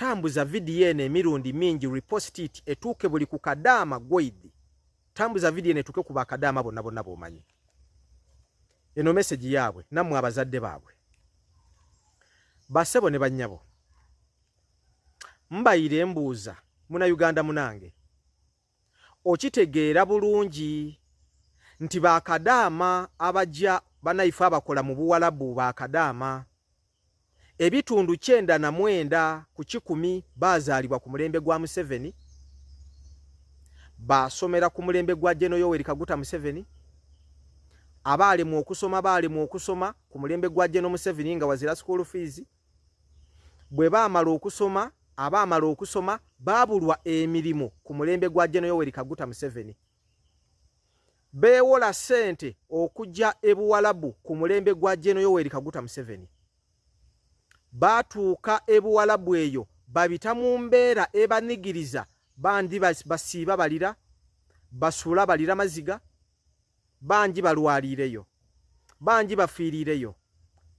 tambuza VDN emirundi mingi repost it etuke buli ku Kadaama Gwaidi. Tambuza VDN etuke ku bakadaama bonna bomanyi. Eno message yaabwe nammwe abazadde baabwe. Basebo ne bannyabo. Mbayire mbuuza muna Uganda munange. Okitegeera bulungi nti bakadaama abajja banaifa abakola mu Buwalabu bakadaama. Ebitundu 99 ku 10 bazaalibwa ku mulembe gwa Museveni. Basomera ku mulembe gwa General Yoweri Kaguta Museveni. Abaale mu okusoma ku mulembe gwa General Museveni nga wazira school fees. Bwe baamala okusoma babulwa emirimu ku mulembe gwa General Yoweri Kaguta Museveni. Beewola sente okujja ebuwalabu ku mulembe gwa General Yoweri Kaguta Museveni. Batuuka ebuwalabu eyo babita mu mbeera ebanigiriza bandi basiiba balira basula balira maziga banji balwaliireyo banji bafiiriireyo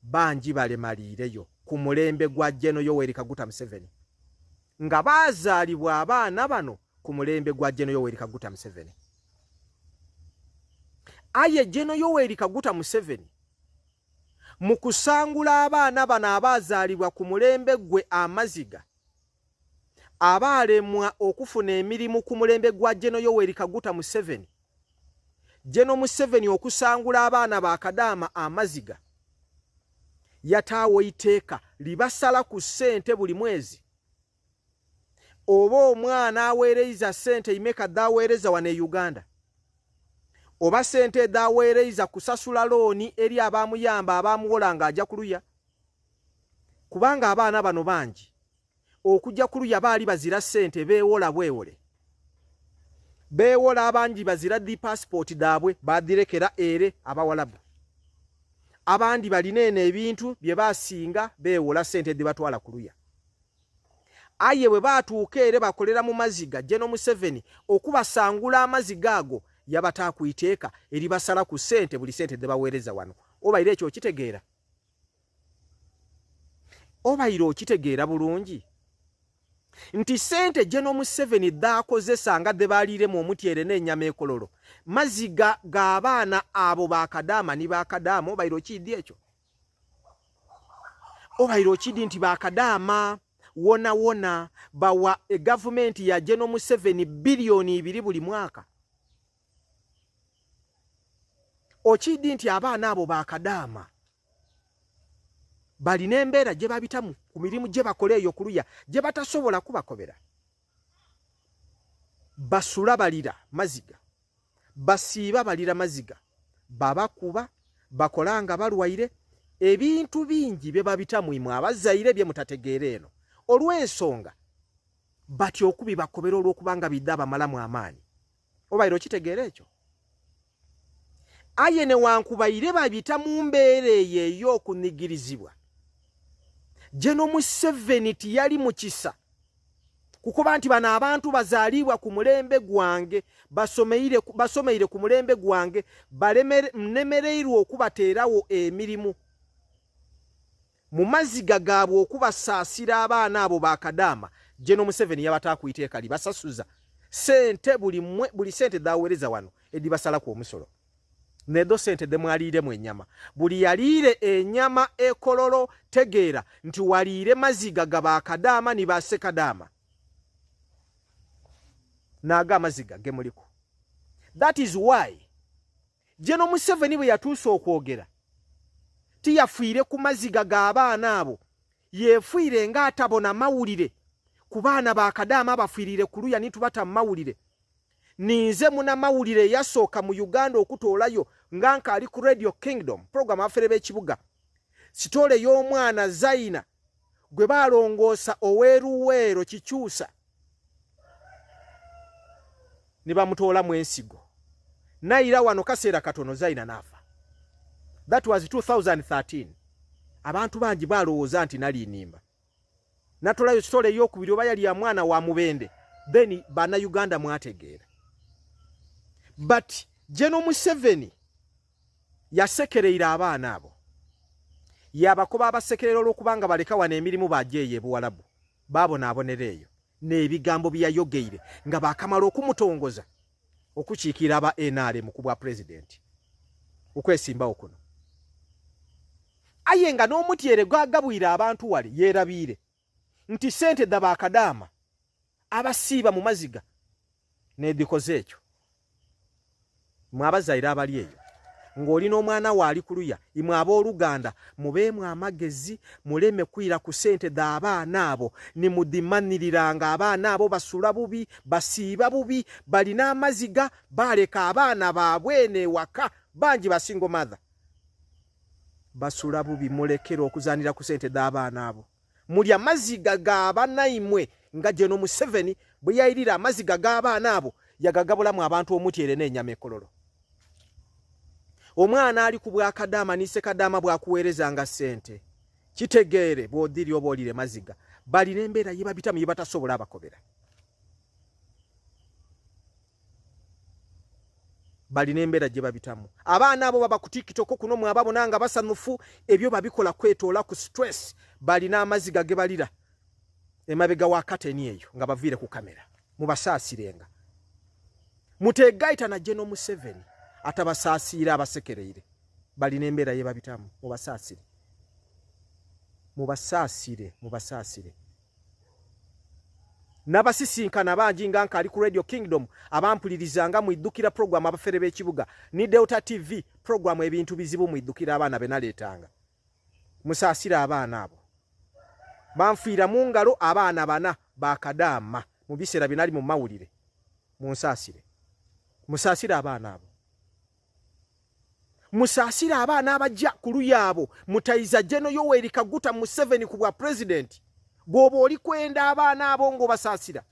banji balemaliireyo ku mulembe gwa General Yoweri Kaguta Museveni nga bazaalibwa abaana bano ku mulembe gwa General Yoweri Kaguta Museveni. Aye General Yoweri Kaguta Museveni mu kusangula abaana bano abazaalibwa ku mulembe gwe amaziga abaalemwa okufuna emirimu ku mulembe gwa General Yoweri Kaguta Museveni. General Museveni okusangula abaana ba Kadaama amaziga yataawo iteeka libasala ku ssente buli mwezi. Oba omwana aweereza ssente imeka daweereza wane Uganda. Oba ssente daweereza kusasula looni eri abamuyamba abamuwola nga ajja kuluya. Kubanga abaana bano bangi okujja kuluya baali bazira ssente beewola bwewole. Beewola abangi bazira di passport daabwe badirekera ere abawalabu. Abandi balinene ebintu bye basinga beewola ssente de batwala kuluya. Aye bwe batuuka ere bakolera mu maziga General Museveni okubasangula amaziga ago yabataakuyiteeka eri basala ku ssente buli ssente de baweereza wano. Obaire ekyo okitegeera? Obaire okitegeera bulungi? Nti ssente General Museveni daakozesa nga de baaliire mu omutyere n'ennyama ekololo maziga g'abaana abo bakadaama ni bakadaama. Obaire okiddi ekyo? Obaire okiddi nti bakadaama wona bawa gavumenti ya General Museveni bilioni 2 buli mwaka. Okiddi nti abaana abo bakadaama balina embeera gye babitamu ku mirimu gye bakola eyo kuluya gye batasobola kubakobera. Basula balira maziga, basiiba balira maziga, babakuba bakolanga balwaire, ebintu bingi bye babitamu imwe abazaire bye mutategeera eno. Olw'ensonga batyo okubibakobera olw'okubanga bidde abamalamu amaanyi. Obaire okitegeera ekyo? Aye ne wankubaire babita mu mbeera eyo ey'okunigirizibwa. General Museveni tiyali mu kisa kukuba nti bano abantu bazaalibwa ku mulembe gwange basomeire ku mulembe gwange mnemereirwa okubateerawo emirimu mu maziga gaabwe okubasaasira abaana abo bakadaama. General Museveni yabataakuyiteeka libasasuza sente buli sente daweereza wano edibasalaku omusolo. Nedo sente de mwaliiremu ennyama. Buli yaliire ennyama ekololo tegeera nti waliire maziga gabakadaama ni basekadaama. Naga maziga gemuliku. That is why General Museveni bwe yatuusa okwogera tiyafiire ku maziga g'abaana abo, yeefiire ng'atabona mawulire ku baana bakadaama abafiirire ku luya nitubata mawulire. Ninze muna mawulire yasooka mu Uganda okutoolayo nga nkaali ku Radio Kingdom program afere b'ekibuga sitole y'omwana Zaina gwe balongoosa oweeruweero Kikyusa ne bamutoola mu ensigo nayira wano kaseera katono Zaina n'afa. That was 2013. Abantu bangi balowooza nti nali nimba. Natolayo sitole y'okubiri oba yali ya mwana wa Mubende, then bana Uganda mwategeera. But General Museveni yasekereira abaana abo. Yabakoba abasekerera olw'okubanga baleka wana emirimu bajjeeye Buwalabu. baabonabonera eyo n'ebigambo byayogeire nga baakamala okumutongoza okukiikira aba NRM ku bwa pulezidenti okwesimbawo kuno. Aye nga n'omutyere gwagabwira abantu wali yeerabiire nti ssente dda baakadaama abasiiba mu maziga n'edikoze ekyo. Mwe abazaire abali eyo ng'olina omwana waali ku luya imwe ab'oluganda mubeemu amagezi muleme kwira ku ssente z'abaana abo nimudimaniriranga abaana abo basula bubi basiiba bubi balina amaziga baleka abaana baabwe n'ewaka bangi basingo mother basula bubi mulekera okuzaanira ku ssente z'abaana abo mulya amaziga g'abanaimwe nga General Museveni bwe yayirira amaziga g'abaana abo yagagabulamu abantu omutyere n'ennyama ekololo. Omwana ali ku bwakadaama ni ssekadaama bwakuweerezanga ssente kitegeere bw'odiri oba olire maziga balina embeera ye babitamu ye batasobola abakobera. Balina embeera gye babitamu. Abaana abo baba ku TikTok kuno mwe ababona nga basanufu ebyo babikola kwetoola ku stress balina amaziga ge balira emabega wa kateni eyo nga baviire ku kamera mubasaasirenga. Mutegaita na General Museveni atabasaasira abasekereire balina embeera ye babitamu mubasaasire mubasaasire. Nabasisinkana bangi nga nkali ku Radio Kingdom abampulirizanga mu iddukira program abafere b'ekibuga ni Delta TV program ebintu bizibu mu iddukira abaana benaleetanga musaasire abaana abo banfiira mu ngalo abaana bana baakadaama mu biseera binali mu mawulire musaasire abaana abo musaasire abaana abajja ku luyaabo mutayiza General Yoweri Kaguta Museveni ku bwa president bw'oba oli kwenda abaana abo ng'obasaasira.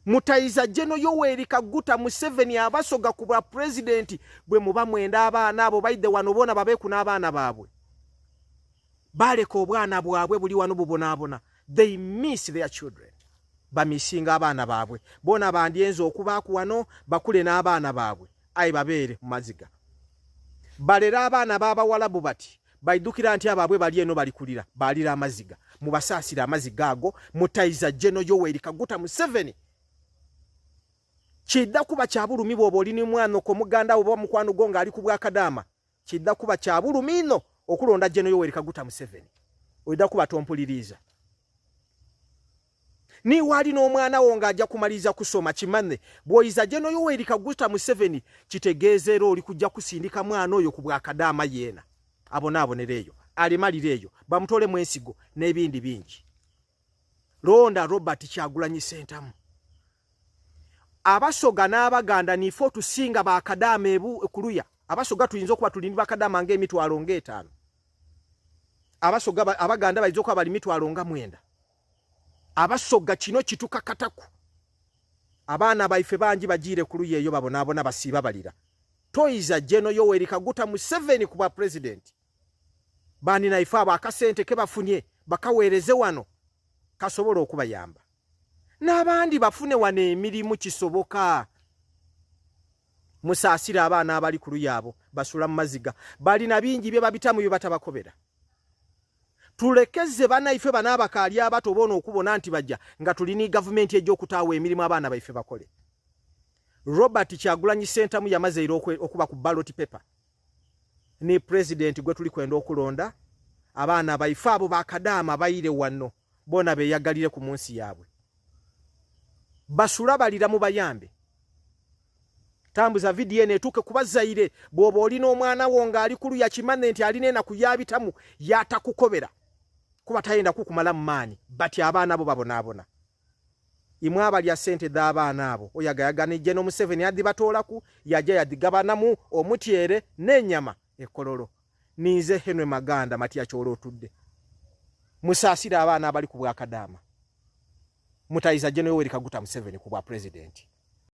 Mutayiza General Yoweri Kaguta Museveni abasoga ku bwa president bwe muba mwenda abaana abo baide wano bona babeeku n'abaana baabwe baleka obwana bwabwe buli wano bubonaabona. They miss their children. Bamisinga abaana baabwe bona bandyenza okubaaku wano bakule n'abaana baabwe ayi babeere mu maziga balera abaana b'abawalabu bati baidukira nti abaabwe bali eno balikulira balira amaziga mubasaasira amaziga ago mutayiza General Yoweri Kaguta Museveni kidda kuba kyabulumi bw'oba oli ni mwana ko muganda oba mukwano gonga ali ku bwakadaama kidda kuba kyabulumi ino okulonda General Yoweri Kaguta Museveni oyidda kuba tompuliriza. Ni wali n'omwana wo ng'ajja kumaliza kusoma kimanne bw'oyiza General Yoweri Kaguta Museveni kitegeezera oli kujja kusindika mwana oyo ku bwakadaama yeena abonaabonera eyo alimalira eyo bamutole mu ensigo n'ebindi bingi. Londa Robert Kyagulanyi Ssentamu abasoga n'abaganda nifo tusinga baakadaama ebu kuluya abasoga tuyinza okuba tulindi bakadaama ng'emitwalo ng'etaano abasoga abaganda bayinza okuba bali mitwalo nga 9 abasoga kino kituka kataku abaana baife bangi bagiire ku luya eyo babonaabona basiiba balira. Toyiza General Yoweri Kaguta Museveni ku bwa president bani na ifa bakasente ke bafunye bakaweereze wano kasobola okubayamba n'abandi bafune wano emirimu kisoboka. Musaasire abaana abali ku luyaabo basula mu maziga balina bingi bye babitamu bye batabakobera. Tulekeze bana ife bana abakaali abato bono okubona nti bajja nga tulini government ej'okutaawa emirimu abaana baife bakole. Robert Kyagulanyi Ssentamu yamaze okuba ku ballot paper ni president gwe tuli kwenda okulonda abaana baife abo baakadaama bayire wano bona beyagalire ku munsi yaabwe basula balira mu bayambe. Tambuza video netuke kubazaire bw'oba olina omwana wo ng'ali ku luya kimanne nti alina enaku yabitamu yatakukobera kuba tayenda kukumala mu maani bati abaana bo babonaabona. Imwe abalya ssente z'abaana abo oyagayagana General Museveni adibatoolaku yajja yadigabanamu omutyere n'ennyama ekololo. Ninze Henry Maganda Matya Kyolo otudde musaasira abaana abali ku bwakadaama mutayiza General Yoweri Kaguta Museveni ku bwa president.